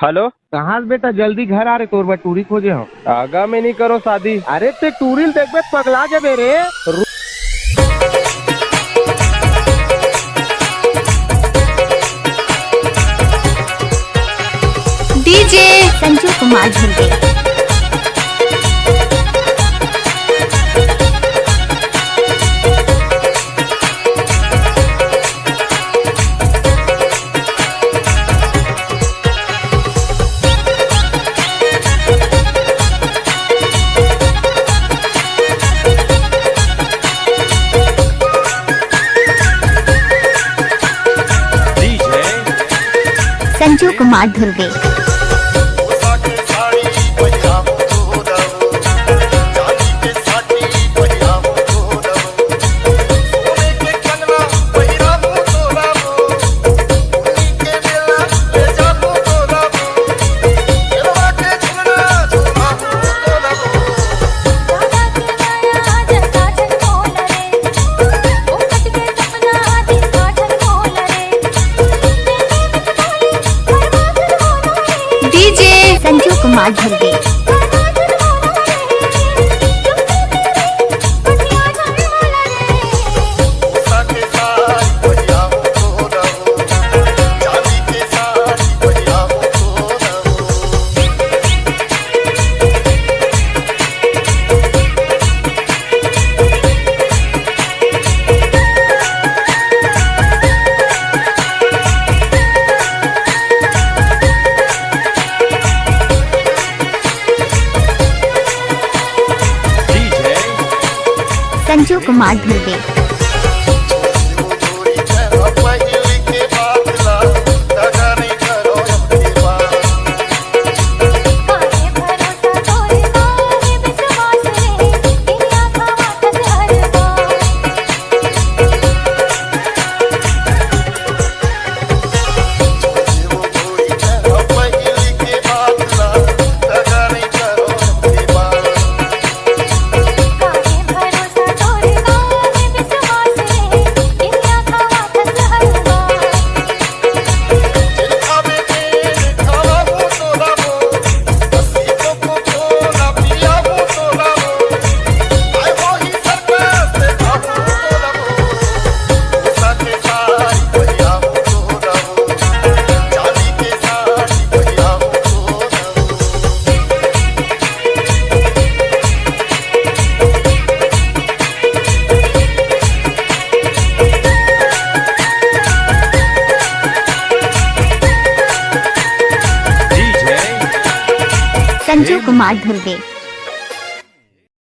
Hello. कहाँ से बेटा जल्दी घर आ रे तोर बा टूरी खोजे हो। आगा में नहीं करो शादी। अरे ते टूरिल देखबे पगला जाबे रे। डीजे संजू कुमार झुंडे। संजू कुमार धुर्वे। संजू कुमार झुंडे। संजू कुमार धुर्वे। संजू कुमार धुर्वे।